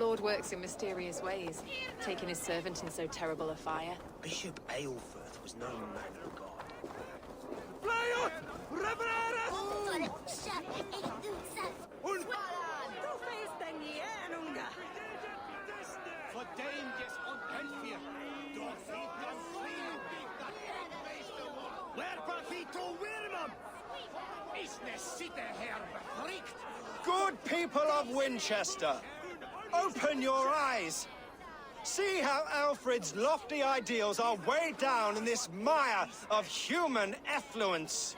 Lord works in mysterious ways, taking his servant in so terrible a fire. Bishop Aelfirth was no man of God. Good people of Winchester, open your eyes. See how Alfred's lofty ideals are weighed down in this mire of human effluence.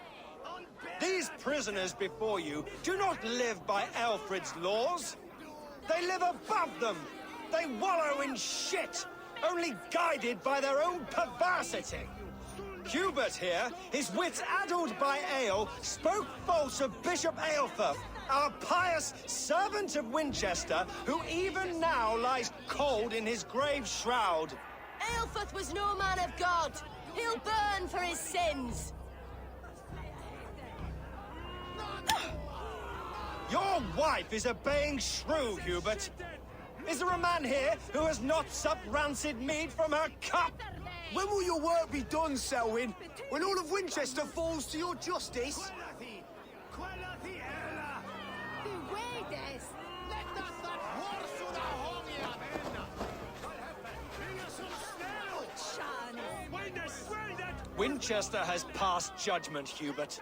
These prisoners before you do not live by Alfred's laws. They live above them. They wallow in shit, only guided by their own perversity. Hubert here, his wits addled by ale, spoke false of Bishop Aelfirth, our pious servant of Winchester, who even now lies cold in his grave shroud. Aelfirth was no man of God. He'll burn for his sins. Your wife is a baying shrew, Hubert. Is there a man here who has not supped rancid mead from her cup? When will your work be done, Selwyn? When all of Winchester falls to your justice? Winchester has passed judgment, Hubert.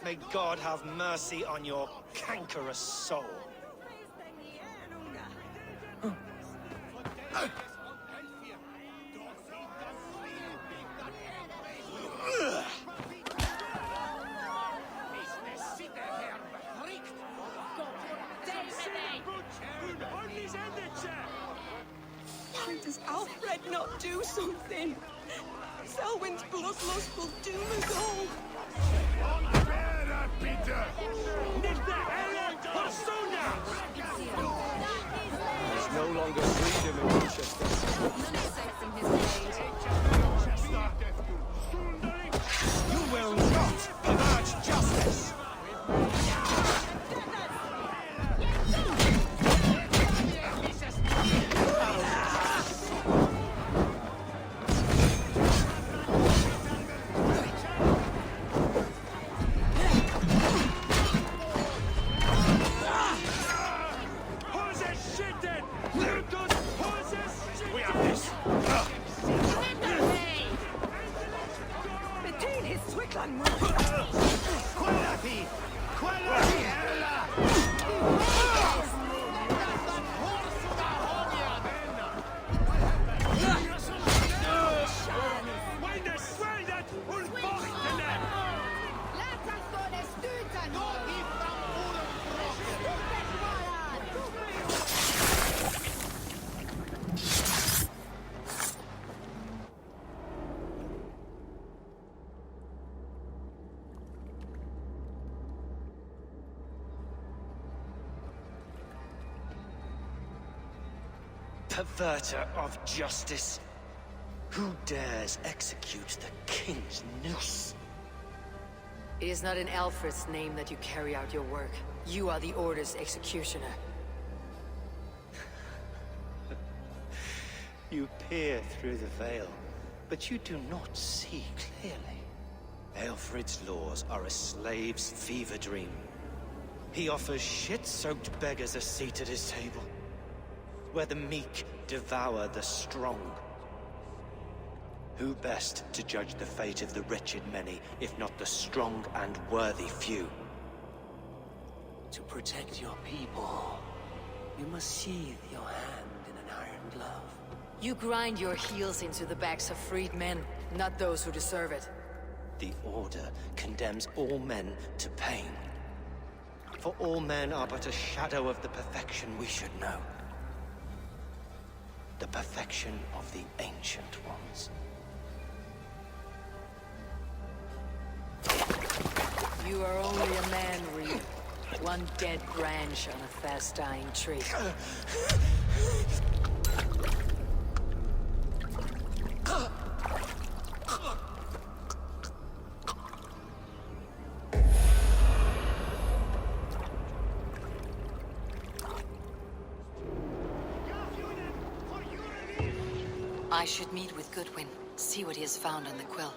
May God have mercy on your cankerous soul. Why does Alfred not do something? Selwyn's bloodlust will doom us all. There's no longer freedom in Winchester. None is safe from his aid. You will not pervert justice! Perverter of justice. Who dares execute the king's noose? It is not in Alfred's name that you carry out your work. You are the Order's executioner. You peer through the veil, but you do not see clearly. Aelfred's laws are a slave's fever dream. He offers shit-soaked beggars a seat at his table, where the meek devour the strong. Who best to judge the fate of the wretched many, if not the strong and worthy few? To protect your people, you must sheathe your hand in an iron glove. You grind your heels into the backs of freed men, not those who deserve it. The Order condemns all men to pain. For all men are but a shadow of the perfection we should know. The perfection of the Ancient Ones. You are only a man, Reed. One dead branch on a fast-dying tree. I should meet with Goodwin, see what he has found on the quill.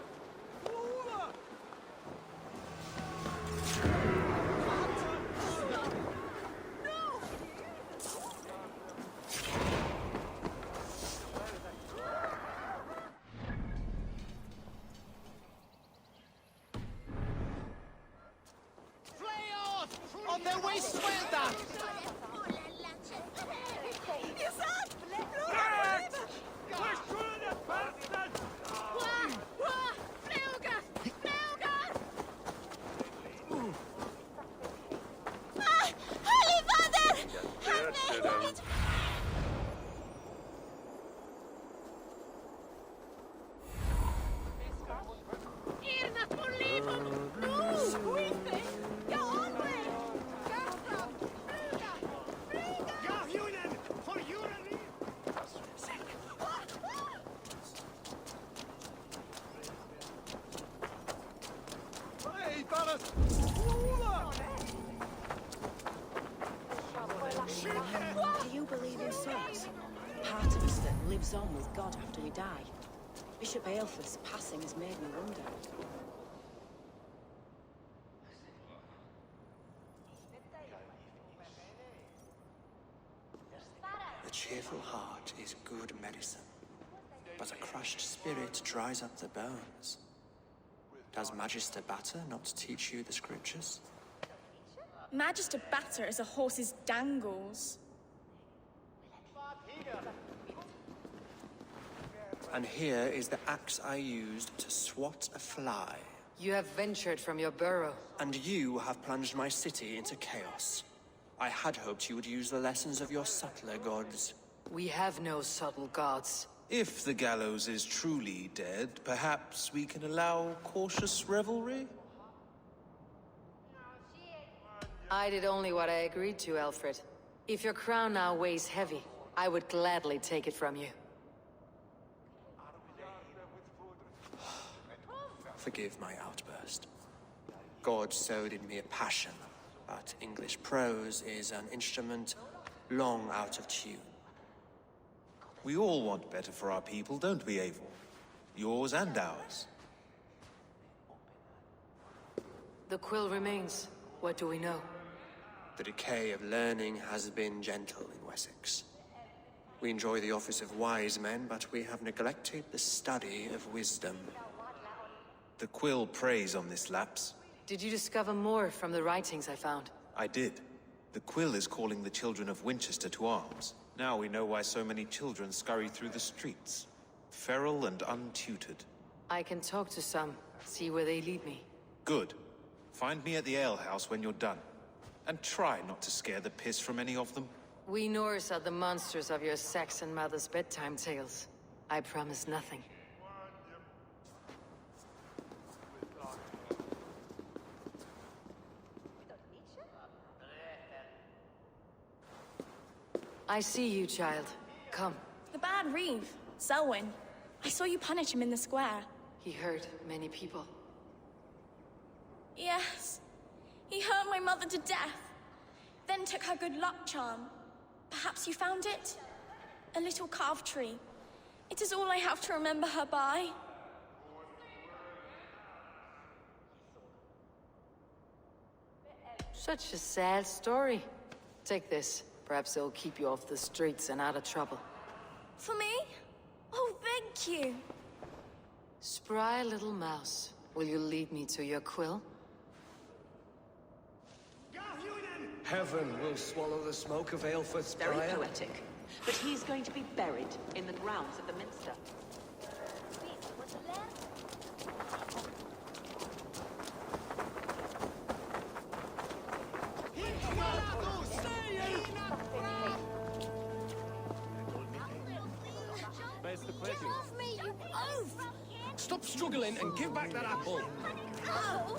On their way, suelta! Do you believe in souls? Part of us that lives on with God after we die. Bishop Aelfirth's passing has made me wonder. A cheerful heart is good medicine, but a crushed spirit dries up the bones. Does Magister Batter not teach you the scriptures? Magister Batter is a horse's dangles. And here is the axe I used to swat a fly. You have ventured from your burrow. And you have plunged my city into chaos. I had hoped you would use the lessons of your subtler gods. We have no subtle gods. If the gallows is truly dead, perhaps we can allow cautious revelry? I did only what I agreed to, Alfred. If your crown now weighs heavy, I would gladly take it from you. Forgive my outburst. God sowed in me a passion, but English prose is an instrument long out of tune. We all want better for our people, don't we, Eivor? Yours and ours. The quill remains. What do we know? The decay of learning has been gentle in Wessex. We enjoy the office of wise men, but we have neglected the study of wisdom. The quill preys on this lapse. Did you discover more from the writings I found? I did. The quill is calling the children of Winchester to arms. Now we know why so many children scurry through the streets. Feral and untutored. I can talk to some, see where they lead me. Good. Find me at the alehouse when you're done. And try not to scare the piss from any of them. We Norse are the monsters of your Saxon mother's bedtime tales. I promise nothing. I see you, child. Come. The bad Reeve, Selwyn. I saw you punish him in the square. He hurt many people. Yes. He hurt my mother to death. Then took her good luck charm. Perhaps you found it? A little carved tree. It is all I have to remember her by. Such a sad story. Take this. Perhaps it'll keep you off the streets and out of trouble. For me? Oh, thank you. Spry little mouse. Will you lead me to your quill? Heaven will swallow the smoke of Aelfirth's Very pyre. poetic. But he's going to be buried in the grounds of the Minster. Get off me, you oaf! Stop struggling and give back that apple. Oh!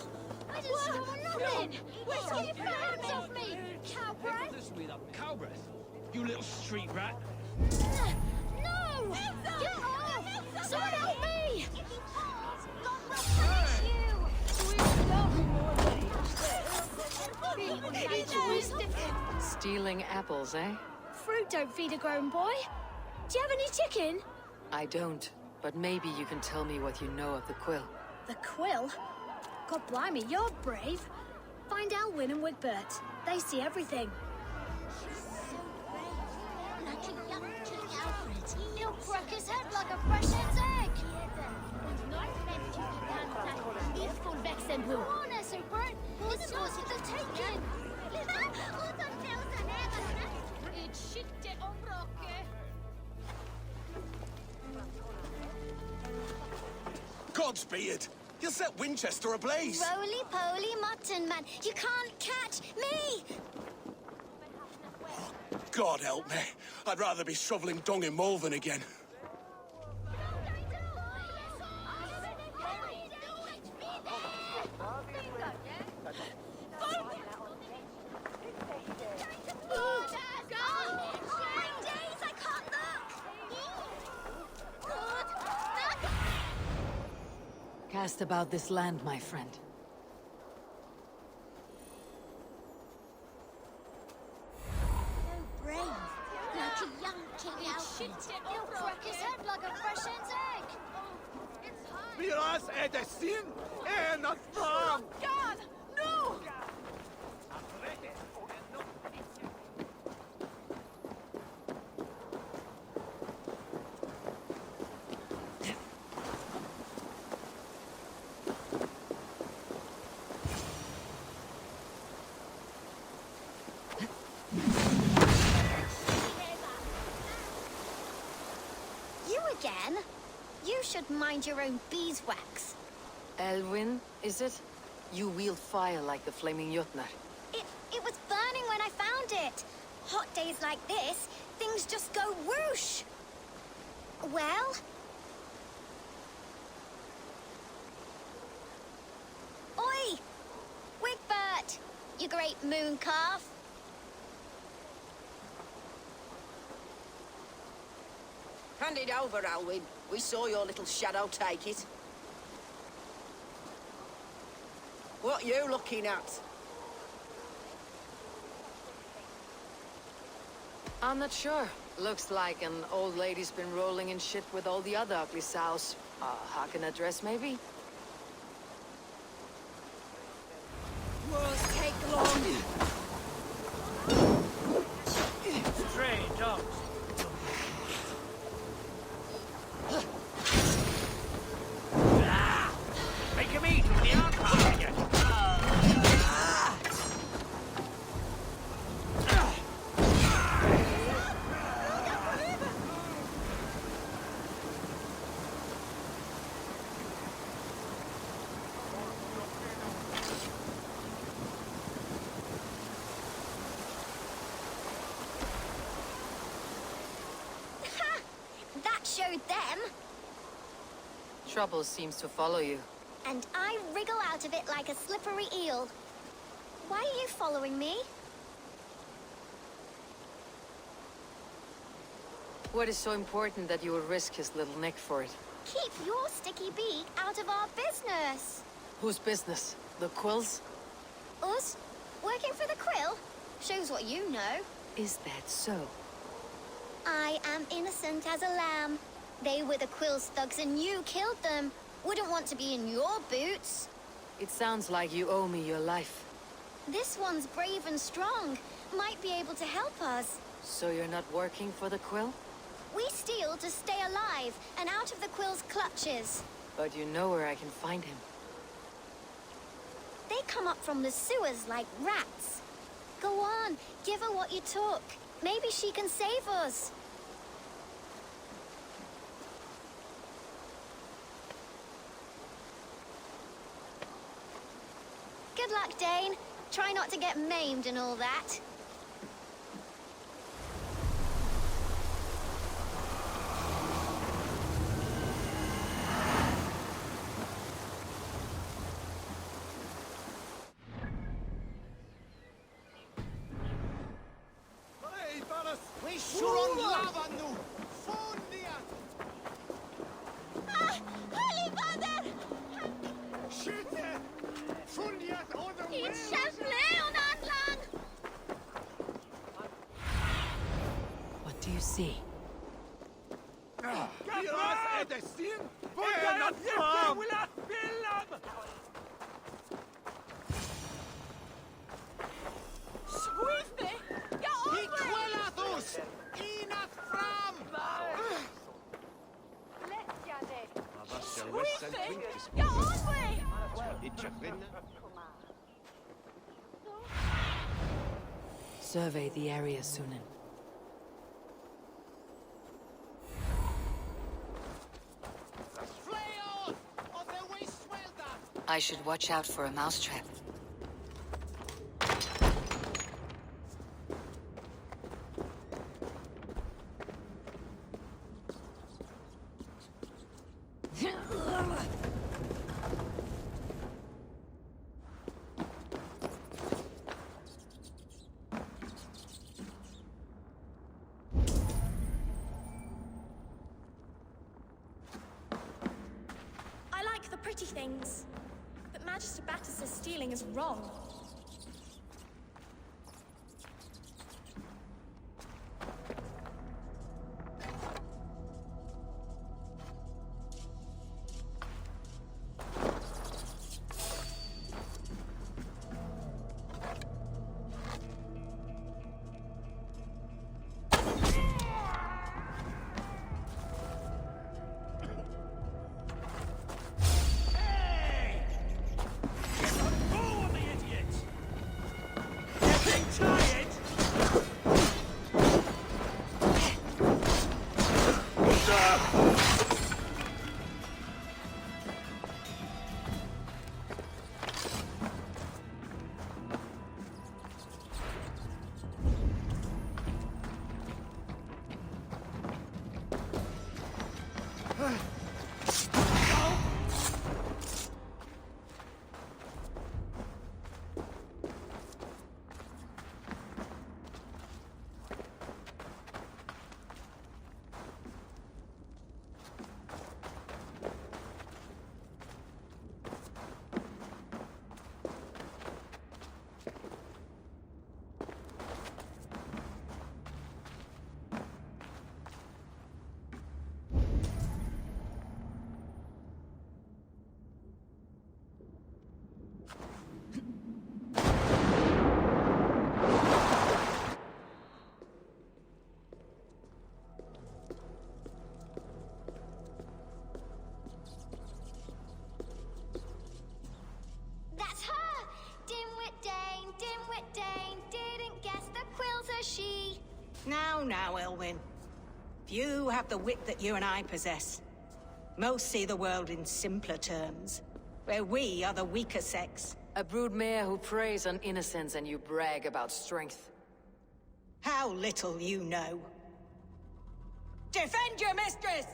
I didn't stop nothing! Get your hands off me, cow breath! Cow breath? You little street rat. No! Get off! Someone help me! Stealing apples, eh? Fruit don't feed a grown boy. Do you have any chicken? I don't, but maybe you can tell me what you know of the quill. The quill? God blimey, you're brave. Find Elwyn and Wigbert. They see everything. She's so brave. Like a young King Alfred. He'll crack his head like a fresh hen's egg. Go on, Esselbert. It's yours for the taking. Godspeed! You'll set Winchester ablaze! Roly-poly mutton man, you can't catch me! God help me. I'd rather be shoveling dung in Malvern again. Cast about this land, my friend. So brave. Like a young King Alfred. He'll crack his head like a fresh hen's egg. Miras är det sin en att fram! God! No! You again? You should mind your own beeswax. Elwyn, is it? You wield fire like the flaming Jotnar. It was burning when I found it. Hot days like this, things just go whoosh. Well? Oi! Wigbert! You great moon calf. Hand it over, Alwyn. We saw your little shadow take it. What you looking at? I'm not sure. Looks like an old lady's been rolling in shit with all the other ugly sows. Harken a dress, maybe? Won't take long. Stray dogs. Make him eat when the alcohol get. That showed them. Trouble seems to follow you. And I wriggle out of it like a slippery eel. Why are you following me? What is so important that you would risk his little neck for it? Keep your sticky beak out of our business. Whose business? The quills? Us? Working for the quill? Shows what you know. Is that so? I am innocent as a lamb. They were the quill's thugs and you killed them. Wouldn't want to be in your boots. It sounds like you owe me your life. This one's brave and strong. Might be able to help us. So you're not working for the quill? We steal to stay alive and out of the quill's clutches. But you know where I can find him. They come up from the sewers like rats. Go on, give her what you took. Maybe she can save us. Good luck, Dane. Try not to get maimed and all that. We sure on lava nu! Fondiat! Holy Mother! Skytte! Fondiat on the way! X-Joeplay on Atlan! What do you see? Get Survey the area, Sunan. I should watch out for a mousetrap. I like the pretty things, but Magister Battus' stealing is wrong. That's her! Dimwit Dane, didn't guess the quill's a she. Now, Elwyn. Few have the wit that you and I possess. Most see the world in simpler terms, where we are the weaker sex. A broodmare who preys on innocence and you brag about strength. How little you know. Defend your mistress!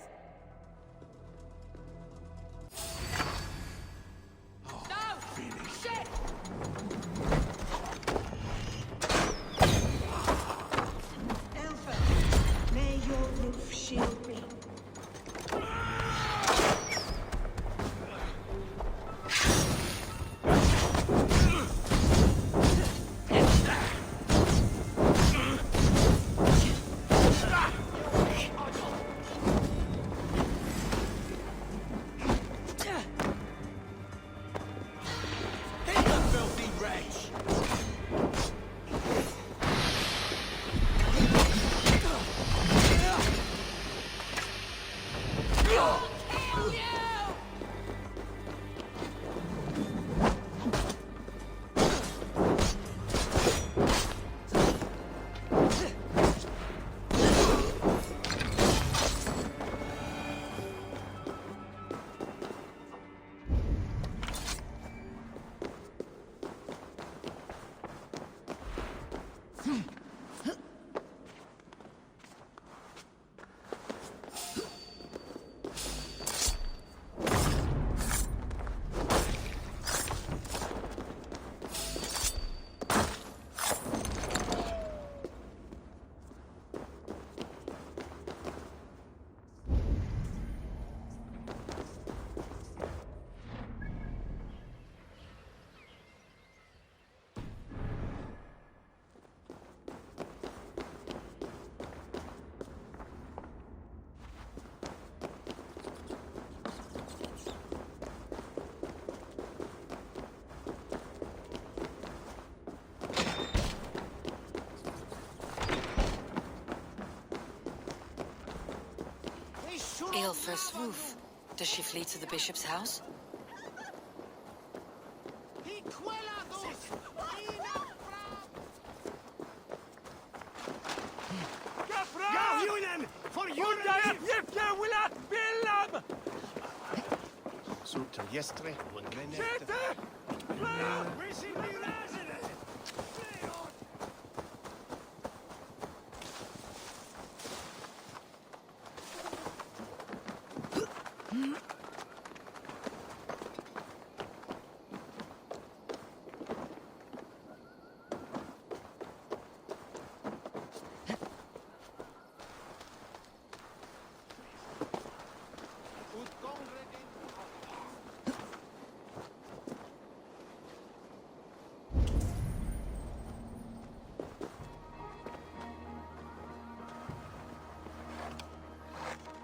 Belfast's roof. Does she flee to the bishop's house?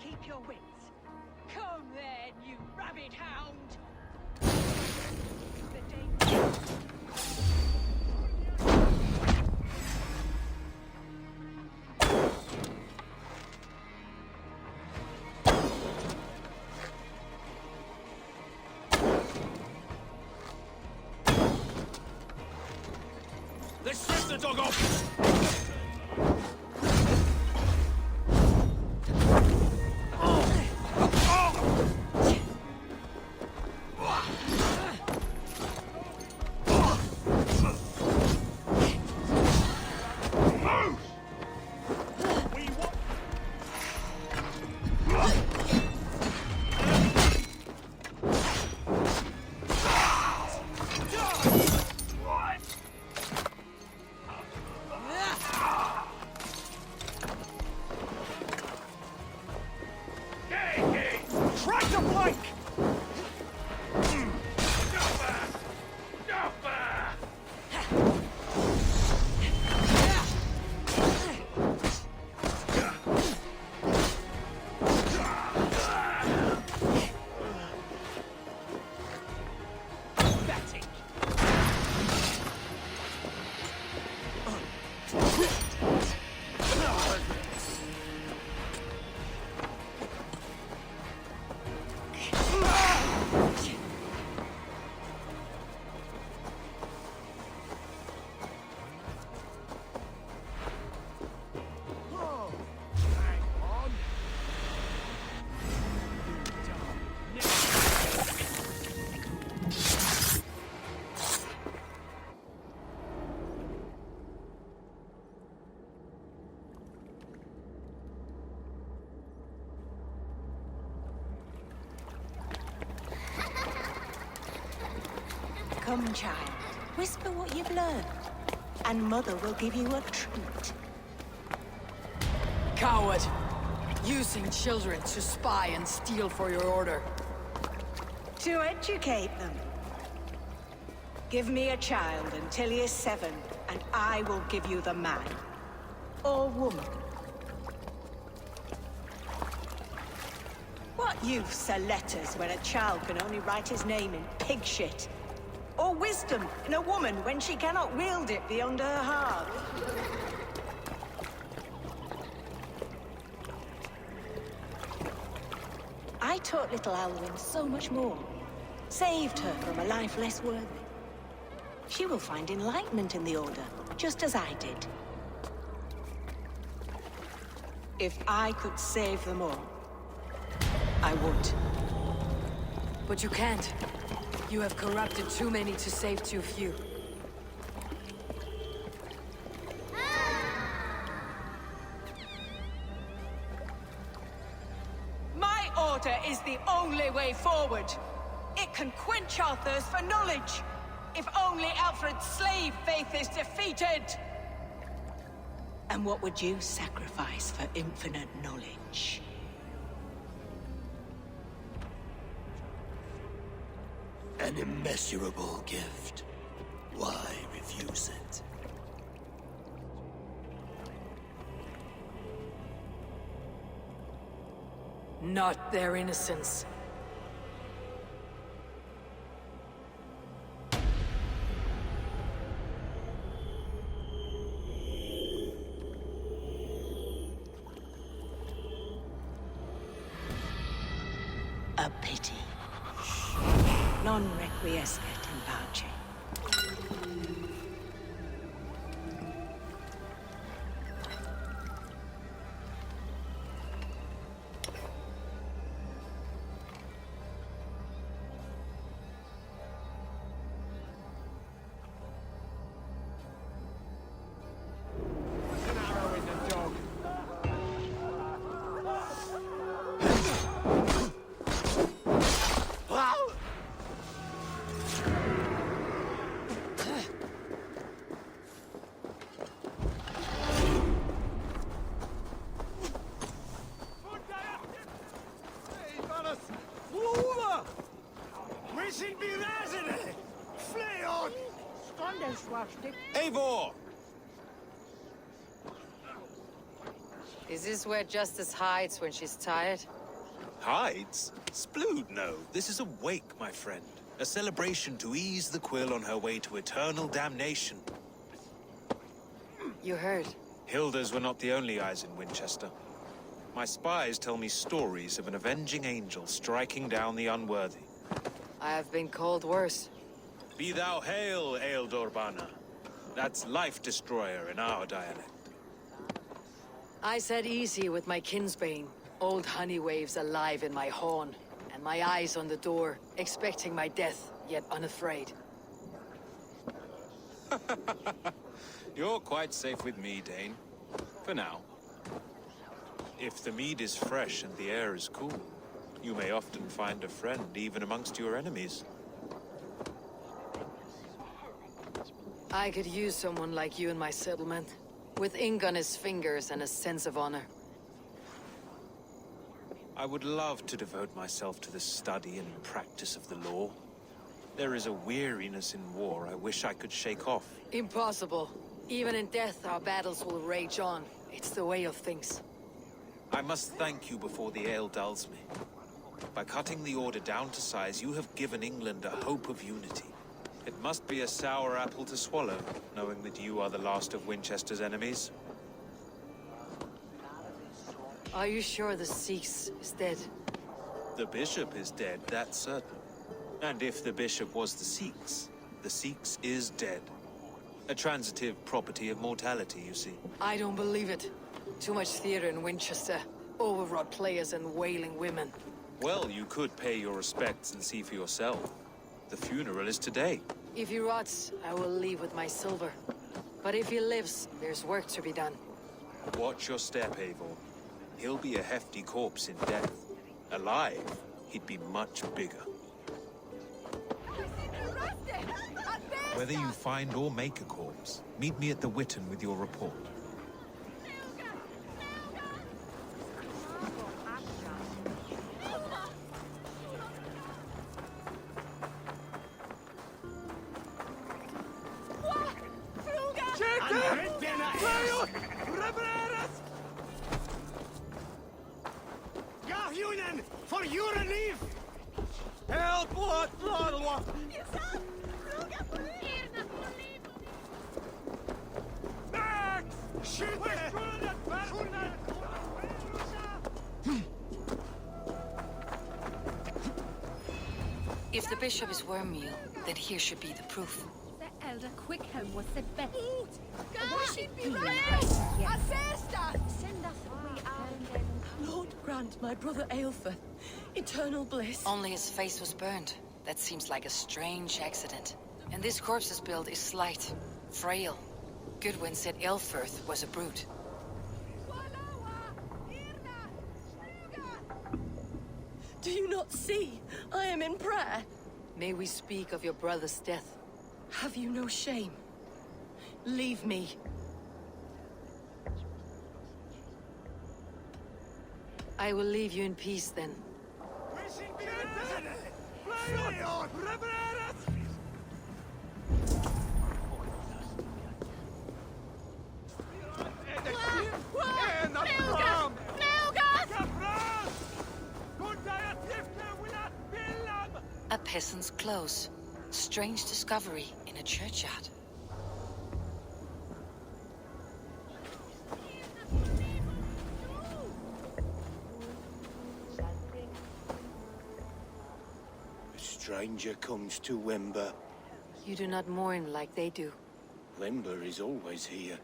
Keep your wits. Come then, you rabbit hound! The danger... Let's strip the dog off! Come, child. Whisper what you've learned, and Mother will give you a treat. Coward! Using children to spy and steal for your order. To educate them. Give me a child until he is 7, and I will give you the man. Or woman. What use are letters when a child can only write his name in pig shit? Or wisdom in a woman when she cannot wield it beyond her heart? I taught little Alwyn so much more. Saved her from a life less worthy. She will find enlightenment in the Order, just as I did. If I could save them all, I would. But you can't. You have corrupted too many to save too few. My order is the only way forward. It can quench our thirst for knowledge. If only Alfred's slave faith is defeated. And what would you sacrifice for infinite knowledge? An immeasurable gift. Why refuse it? Not their innocence. pity. Non requiescat in pace. Eivor! Is this where Justice hides when she's tired? Hides? Splood, no. This is a wake, my friend. A celebration to ease the Quill on her way to eternal damnation. You heard. Hilda's were not the only eyes in Winchester. My spies tell me stories of an avenging angel striking down the unworthy. I have been called worse. Be thou hail, Eildorbana. That's Life Destroyer in our dialect. I said easy with my kinsbane. Old honey waves alive in my horn, and my eyes on the door, expecting my death, yet unafraid. You're quite safe with me, Dane. For now. If the mead is fresh and the air is cool, you may often find a friend even amongst your enemies. I could use someone like you in my settlement, with ink on his fingers and a sense of honor. I would love to devote myself to the study and practice of the law. There is a weariness in war I wish I could shake off. Impossible. Even in death, our battles will rage on. It's the way of things. I must thank you before the ale dulls me. By cutting the order down to size, you have given England a hope of unity. It must be a sour apple to swallow, knowing that you are the last of Winchester's enemies. Are you sure the Sikhs is dead? The bishop is dead, that's certain. And if the bishop was the Sikhs is dead. A transitive property of mortality, you see. I don't believe it. Too much theater in Winchester. Overwrought players and wailing women. Well, you could pay your respects and see for yourself. The funeral is today. If he rots, I will leave with my silver. But if he lives, there's work to be done. Watch your step, Eivor. He'll be a hefty corpse in death. Alive, he'd be much bigger. Whether you find or make a corpse, meet me at the Witten with your report. For your relief! Help what, Lorwa! If the bishop is Wormmeal, then here should be the proof. The elder Quickham was the best. Send us away out. Lord grant my brother Aelfir eternal bliss. Only his face was burned. That seems like a strange accident. And this corpse's build is slight, frail. Goodwin said Aelfirth was a brute. Do you not see? I am in prayer. May we speak of your brother's death? Have you no shame? Leave me. I will leave you in peace then. A peasant's clothes. Strange discovery in a churchyard. stranger comes to Wember. You do not mourn like they do. Wember is always here,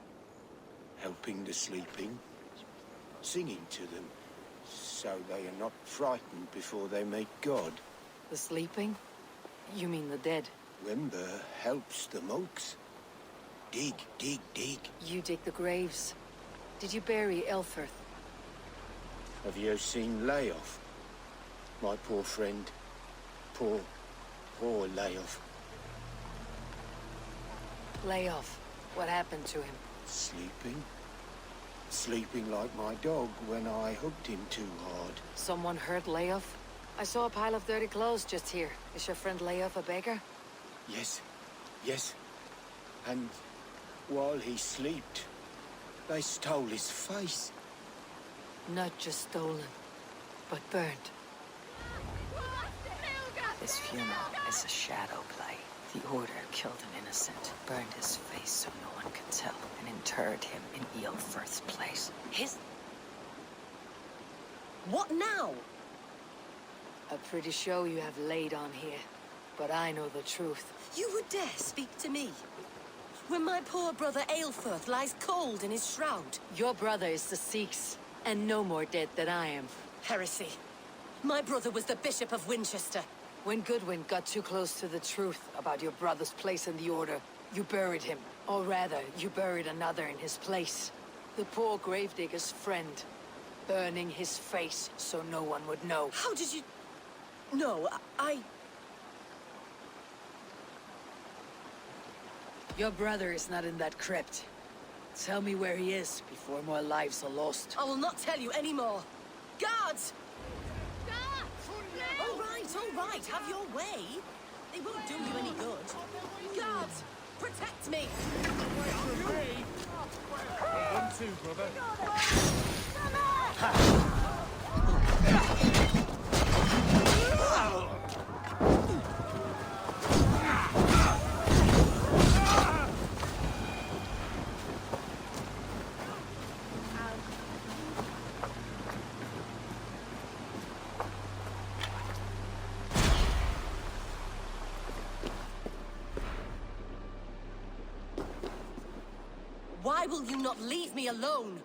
helping the sleeping, singing to them, so they are not frightened before they meet God. The sleeping? You mean the dead? Wember helps the monks. Dig, dig, dig. You dig the graves. Did you bury Elfirth? Have you seen Layoff? My poor friend. Poor Layoff. Layoff. What happened to him? Sleeping? Sleeping like my dog when I hugged him too hard. Someone hurt Layoff? I saw a pile of dirty clothes just here. Is your friend Layoff a beggar? Yes. Yes. And while he slept, they stole his face. Not just stolen, but burned. This funeral is a shadow play. The Order killed an innocent, burned his face so no one could tell, and interred him in Ealfirth's place. His... What now? A pretty show you have laid on here, but I know the truth. You would dare speak to me? When my poor brother Aelfirth lies cold in his shroud. Your brother is the Sikhs, and no more dead than I am. Heresy. My brother was the Bishop of Winchester. When Goodwin got too close to the truth about your brother's place in the Order, you buried him. Or rather, you buried another in his place. The poor gravedigger's friend. Burning his face so no one would know. How did you... No, I... Your brother is not in that crypt. Tell me where he is before more lives are lost. I will not tell you anymore. Guards! All right, have your way. They won't do you any good. Guards, protect me! One, two, brother. Why will you not leave me alone?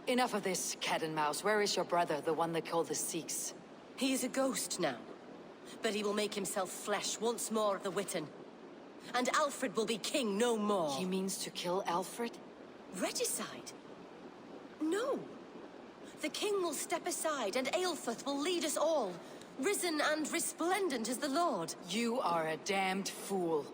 Enough of this, cat and mouse. Where is your brother, the one they call the Sikhs? He is a ghost now. But he will make himself flesh once more at the Witten. And Alfred will be king no more. He means to kill Alfred? Regicide? No. The king will step aside and Aelfirth will lead us all. Risen and resplendent as the Lord. You are a damned fool.